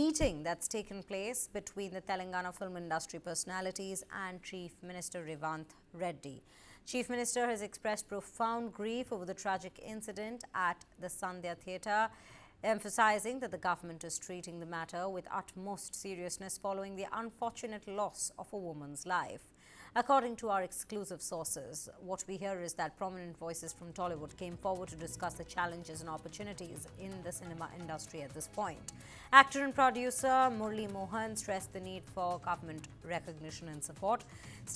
meeting that's taken place between the Telangana film industry personalities and Chief Minister Revanth Reddy. Chief Minister has expressed profound grief over the tragic incident at the Sandhya Theatre, emphasizing that the government is treating the matter with utmost seriousness following the unfortunate loss of a woman's life. According to our exclusive sources, what we hear is that prominent voices from Tollywood came forward to discuss the challenges and opportunities in the cinema industry at this point. Actor and producer Murli Mohan stressed the need for government recognition and support,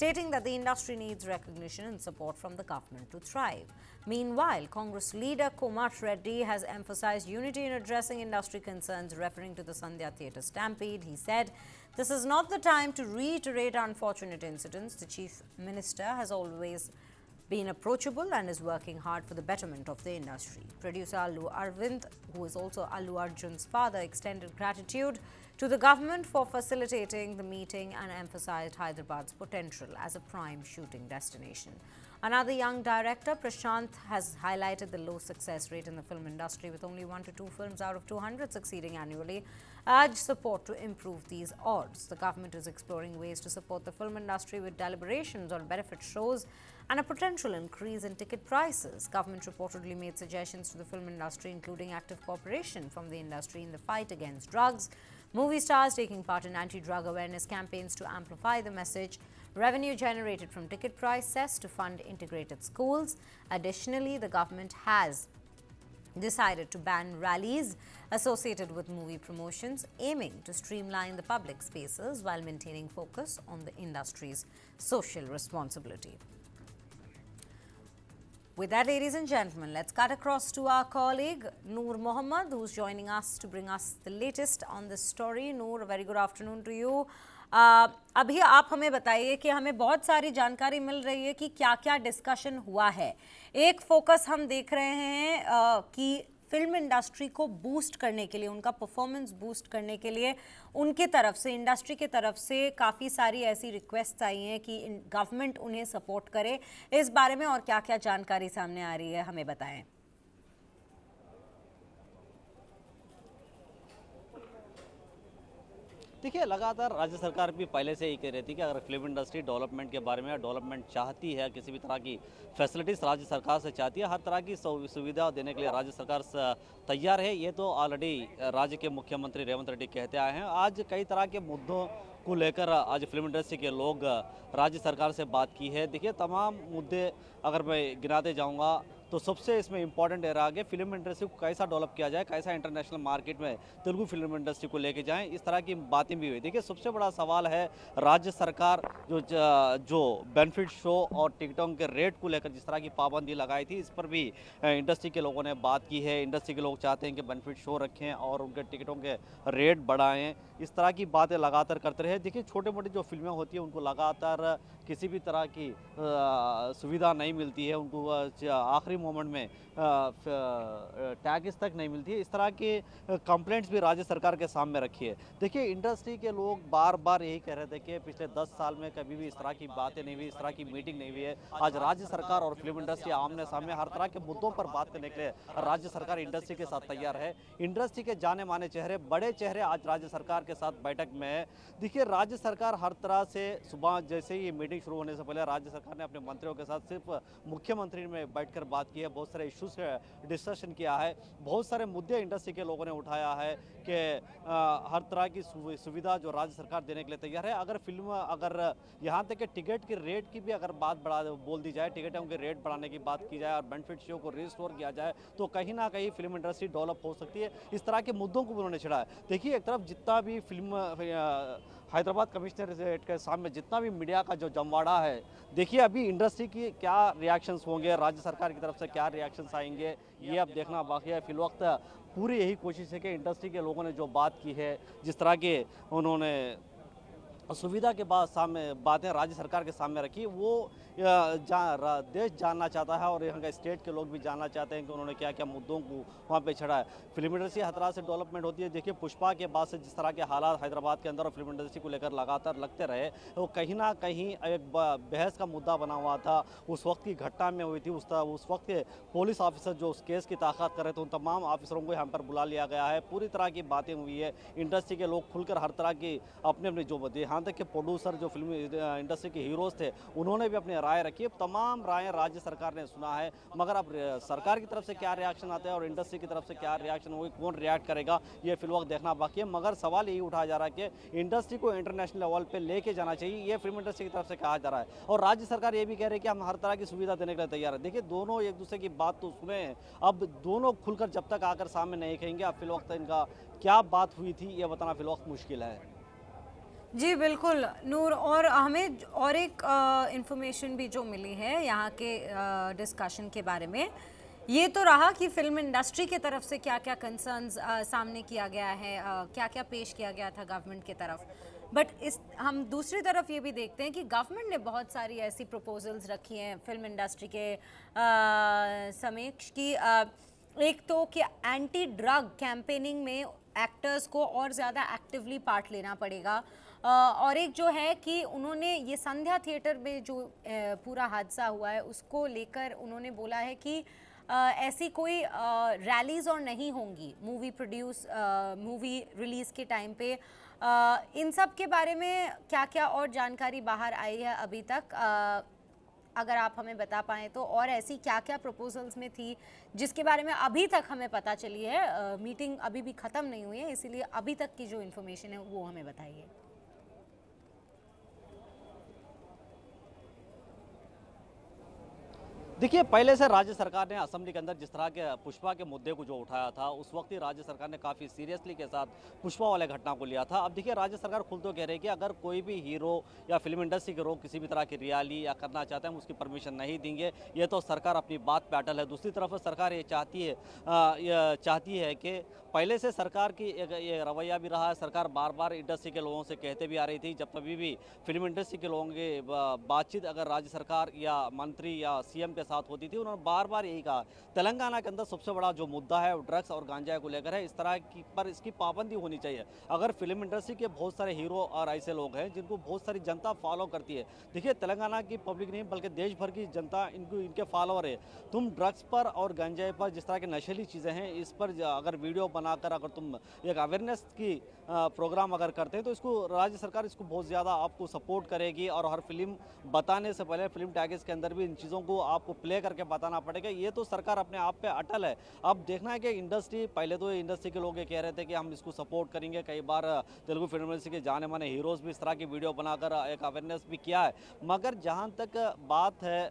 stating that the industry needs recognition and support from the government to thrive. Meanwhile, Congress leader Komat Reddy has emphasized unity in addressing industry concerns, referring to the Sandhya Theatre stampede. He said, "This is not the time to reiterate unfortunate incidents. The Chief Minister has always been approachable and is working hard for the betterment of the industry." Producer Allu Arvind, who is also Allu Arjun's father, extended gratitude to the government for facilitating the meeting and emphasized Hyderabad's potential as a prime shooting destination. Another young director, Prashant, has highlighted the low success rate in the film industry, with only 1 to 2 films out of 200 succeeding annually. Urged support to improve these odds. The government is exploring ways to support the film industry with deliberations on benefit shows and a potential increase in ticket prices. Government reportedly made suggestions to the film industry, including active cooperation from the industry in the fight against drugs, movie stars taking part in anti-drug awareness campaigns to amplify the message, revenue generated from ticket price cess to fund integrated schools. Additionally, the government has decided to ban rallies associated with movie promotions, aiming to streamline the public spaces while maintaining focus on the industry's social responsibility. With that, ladies and gentlemen, let's cut across to our colleague Noor Mohammed, who's joining us to bring us the latest on this story. Noor, a very good afternoon to you. अभी आप हमें बताइए कि हमें बहुत सारी जानकारी मिल रही है कि क्या-क्या डिस्कशन हुआ है। एक फोकस हम देख रहे हैं कि फिल्म इंडस्ट्री को बूस्ट करने के लिए, उनका परफॉर्मेंस बूस्ट करने के लिए उनकी तरफ से, इंडस्ट्री की तरफ से काफ़ी सारी ऐसी रिक्वेस्ट आई हैं कि गवर्नमेंट उन्हें सपोर्ट करे। इस बारे में और क्या-क्या जानकारी सामने आ रही है, हमें बताएं। देखिए, लगातार राज्य सरकार भी पहले से ही कह रही थी कि अगर फिल्म इंडस्ट्री डेवलपमेंट के बारे में डेवलपमेंट चाहती है, किसी भी तरह की फैसिलिटीज़ राज्य सरकार से चाहती है, हर तरह की सुविधा देने के लिए राज्य सरकार तैयार है। ये तो ऑलरेडी राज्य के मुख्यमंत्री रेवंत रेड्डी कहते आए हैं। आज कई तरह के मुद्दों को लेकर आज फिल्म इंडस्ट्री के लोग राज्य सरकार से बात की है। देखिए, तमाम मुद्दे अगर मैं गिनाते जाऊँगा तो सबसे इसमें इंपॉर्टेंट रहा कि फिल्म इंडस्ट्री को कैसा डेवलप किया जाए, कैसा इंटरनेशनल मार्केट में तेलुगु फिल्म इंडस्ट्री को लेके जाएं, इस तरह की बातें भी हुई। देखिए, सबसे बड़ा सवाल है राज्य सरकार जो बेनिफिट शो और टिकटों के रेट को लेकर जिस तरह की पाबंदी लगाई थी, इस पर भी इंडस्ट्री के लोगों ने बात की है। इंडस्ट्री के लोग चाहते हैं कि बेनिफिट शो रखें और उनके टिकटों के रेट बढ़ाएँ, इस तरह की बातें लगातार करते रहे। देखिए, छोटे मोटी जो फिल्में होती हैं उनको लगातार किसी भी तरह की सुविधा नहीं मिलती है, उनको आखिरी मोमेंट में टैक्स तक नहीं मिलती है। इस तरह के कंप्लेंट्स भी राज्य सरकार के सामने रखी है। देखिए, इंडस्ट्री के लोग बार बार यही कह रहे थे कि पिछले 10 साल में कभी भी इस तरह की बातें नहीं हुई, इस तरह की मीटिंग नहीं हुई है। आज राज्य सरकार और फिल्म इंडस्ट्री आमने सामने हर तरह के मुद्दों पर बात करने के लिए राज्य सरकार इंडस्ट्री के साथ तैयार है। इंडस्ट्री के जाने माने चेहरे, बड़े चेहरे आज राज्य सरकार के साथ बैठक में है। देखिए, राज्य सरकार हर तरह से सुबह जैसे ही मीटिंग शुरू होने से पहले राज्य सरकार ने अपने मंत्रियों के साथ सिर्फ मुख्यमंत्री में बैठकर बात की है, बहुत सारे इश्यूज डिस्कशन किया है, बहुत सारे मुद्दे इंडस्ट्री के लोगों ने उठाया है कि हर तरह की सुविधा जो राज्य सरकार देने के लिए तैयार है। अगर यहाँ तक कि टिकट के रेट की भी अगर बात बोल दी जाए, टिकटों के रेट बढ़ाने की बात की जाए और बेनिफिट शो को रिस्टोर किया जाए, तो कहीं ना कहीं फिल्म इंडस्ट्री डेवलप हो सकती है। इस तरह के मुद्दों को उन्होंने छिड़ा है। देखिए, एक तरफ जितना भी हैदराबाद कमिश्नरेट के सामने जितना भी मीडिया का जो जमवाड़ा है, देखिए अभी इंडस्ट्री की क्या रिएक्शंस होंगे, राज्य सरकार की तरफ से क्या रिएक्शंस आएंगे, ये अब देखना बाकी है। फिल वक्त पूरी यही कोशिश है कि इंडस्ट्री के लोगों ने जो बात की है, जिस तरह के उन्होंने सुविधा के बाद सामने बातें राज्य सरकार के सामने रखी, वो देश जानना चाहता है और यहाँ का स्टेट के लोग भी जानना चाहते हैं कि उन्होंने क्या क्या मुद्दों को वहाँ पे छड़ा है। फिल्म इंडस्ट्री हर तरह से डेवलपमेंट होती है। देखिए, पुष्पा के बाद से जिस तरह के हालात हैदराबाद के अंदर और फिल्म इंडस्ट्री को लेकर लगातार लगते रहे, वो कहीं ना कहीं एक बहस का मुद्दा बना हुआ था। उस वक्त की घटना में हुई थी, उस वक्त के पुलिस ऑफिसर जो उस केस की ताकत कर रहे थे, उन तमाम ऑफिसरों को यहाँ पर बुला लिया गया है। पूरी तरह की बातें हुई है। इंडस्ट्री के लोग खुलकर हर तरह की अपने अपने जो यहाँ तक के प्रोड्यूसर जो फिल्म इंडस्ट्री के हीरोज थे, उन्होंने भी अपनी राय रखी है। तमाम राय राज्य सरकार ने सुना है, मगर अब सरकार की तरफ से क्या रिएक्शन आता है और इंडस्ट्री की तरफ से क्या रिएक्शन होगी, कौन रिएक्ट करेगा, ये फिलहाल देखना बाकी है। मगर सवाल यही उठाया जा रहा है कि इंडस्ट्री को इंटरनेशनल लेवल पे लेके जाना चाहिए, ये फिल्म इंडस्ट्री की तरफ से कहा जा रहा है। और राज्य सरकार ये भी कह रही है कि हम हर तरह की सुविधा देने के लिए तैयार है। देखिए, दोनों एक दूसरे की बात तो सुने, अब दोनों खुलकर जब तक आकर सामने नहीं कहेंगे, अब फिलहाल इनका क्या बात हुई थी ये बताना फिलहाल मुश्किल है। जी बिल्कुल नूर, और हमें और एक इंफॉर्मेशन भी जो मिली है यहाँ के डिस्कशन के बारे में, ये तो रहा कि फिल्म इंडस्ट्री की तरफ से क्या क्या कंसर्न्स सामने किया गया है, क्या क्या पेश किया गया था गवर्नमेंट की तरफ। बट हम दूसरी तरफ ये भी देखते हैं कि गवर्नमेंट ने बहुत सारी ऐसी प्रपोजल्स रखी हैं फिल्म इंडस्ट्री के समक्ष कि एक तो कि एंटी ड्रग कैंपेनिंग में एक्टर्स को और ज़्यादा एक्टिवली पार्ट लेना पड़ेगा, और एक जो है कि उन्होंने ये संध्या थिएटर में जो पूरा हादसा हुआ है उसको लेकर उन्होंने बोला है कि ऐसी कोई रैलीज और नहीं होंगी मूवी रिलीज़ के टाइम पे। इन सब के बारे में क्या क्या और जानकारी बाहर आई है अभी तक, अगर आप हमें बता पाएँ तो, और ऐसी क्या क्या प्रपोजल्स में थी जिसके बारे में अभी तक हमें पता चली है। मीटिंग अभी भी ख़त्म नहीं हुई है, इसीलिए अभी तक की जो इन्फॉर्मेशन है वो हमें बताइए। देखिए, पहले से राज्य सरकार ने असेंबली के अंदर जिस तरह के पुष्पा के मुद्दे को जो उठाया था, उस वक्त ही राज्य सरकार ने काफ़ी सीरियसली के साथ पुष्पा वाले घटना को लिया था। अब देखिए, राज्य सरकार खुद तो कह रही है कि अगर कोई भी हीरो या फिल्म इंडस्ट्री के लोग किसी भी तरह की रैली या करना चाहते हैं, हम उसकी परमिशन नहीं देंगे। ये तो सरकार अपनी बात पे अटल है। दूसरी तरफ सरकार ये चाहती है कि पहले से सरकार की ये रवैया भी रहा है। सरकार बार बार इंडस्ट्री के लोगों से कहते भी आ रही थी, जब कभी भी फिल्म इंडस्ट्री के लोगों की बातचीत अगर राज्य सरकार या मंत्री या सीएम के साथ होती थी, उन्होंने बार बार यही कहा, तेलंगाना के अंदर सबसे बड़ा जो मुद्दा है वो ड्रग्स और गांजा को लेकर है। इस तरह की पर इसकी पाबंदी होनी चाहिए। अगर फिल्म इंडस्ट्री के बहुत सारे हीरो और ऐसे लोग हैं जिनको बहुत सारी जनता फॉलो करती है, देखिए तेलंगाना की पब्लिक नहीं बल्कि देश भर की जनता इनके फॉलोअर है। तुम ड्रग्स पर और गांजा पर, जिस तरह की नशीली चीज़ें हैं, इस पर अगर वीडियो बनाकर अगर तुम एक अवेयरनेस की प्रोग्राम अगर करते हैं तो इसको राज्य सरकार इसको बहुत ज़्यादा आपको सपोर्ट करेगी। और हर फिल्म बताने से पहले फिल्म टैगेज के अंदर भी इन चीज़ों को आपको प्ले करके बताना पड़ेगा। ये तो सरकार अपने आप पे अटल है। अब देखना है कि इंडस्ट्री, पहले तो इंडस्ट्री के लोग ये कह रहे थे कि हम इसको सपोर्ट करेंगे। कई बार तेलुगु फिल्म इंडस्ट्री के जाने माने हीरोज़ भी इस तरह की वीडियो बनाकर एक अवेयरनेस भी किया है। मगर जहाँ तक बात है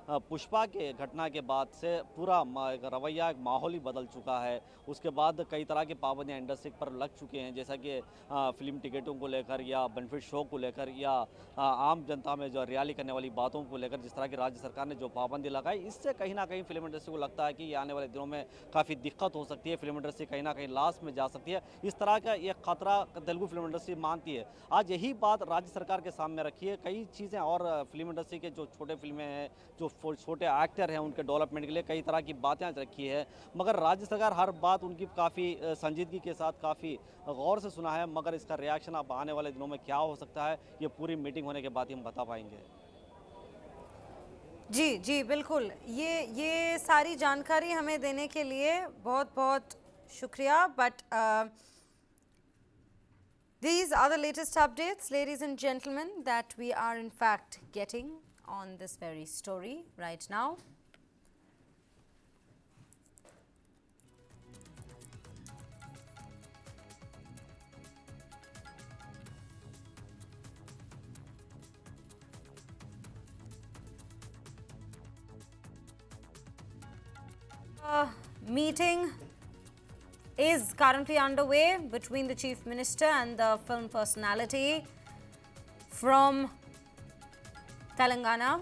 पुष्पा के घटना के बाद से पूरा एक रवैया, एक माहौल ही बदल चुका है। उसके बाद कई तरह की पाबंदियाँ इंडस्ट्री पर लग चुके हैं, जैसा कि फिल्म टिकटों को लेकर या बेनिफिट शो को लेकर या आम जनता में जो रैली करने वाली बातों को लेकर जिस तरह की राज्य सरकार ने जो पाबंदी लगाई, इससे कहीं ना कहीं फिल्म इंडस्ट्री को लगता है कि आने वाले दिनों में काफ़ी दिक्कत हो सकती है। फिल्म इंडस्ट्री कहीं ना कहीं लॉस में जा सकती है। इस तरह का ये खतरा तेलुगु फिल्म इंडस्ट्री मानती है। आज यही बात राज्य सरकार के सामने रखी है। कई चीज़ें और फिल्म इंडस्ट्री के जो छोटे फिल्में हैं, जो छोटे एक्टर हैं, उनके डेवलपमेंट के लिए कई तरह की बातें रखी है। मगर राज्य सरकार हर बात उनकी काफ़ी संजीदगी के साथ काफ़ी गौर से सुना है। मगर इसका रिएक्शन अब आने वाले दिनों में क्या हो सकता है, ये पूरी मीटिंग होने के बाद ही हम बता पाएंगे। जी जी बिल्कुल, ये सारी जानकारी हमें देने के लिए बहुत बहुत शुक्रिया। But these are the latest updates, ladies and gentlemen, that we are in fact getting on this very story right now. Meeting is currently underway between the Chief Minister and the film personality from Telangana.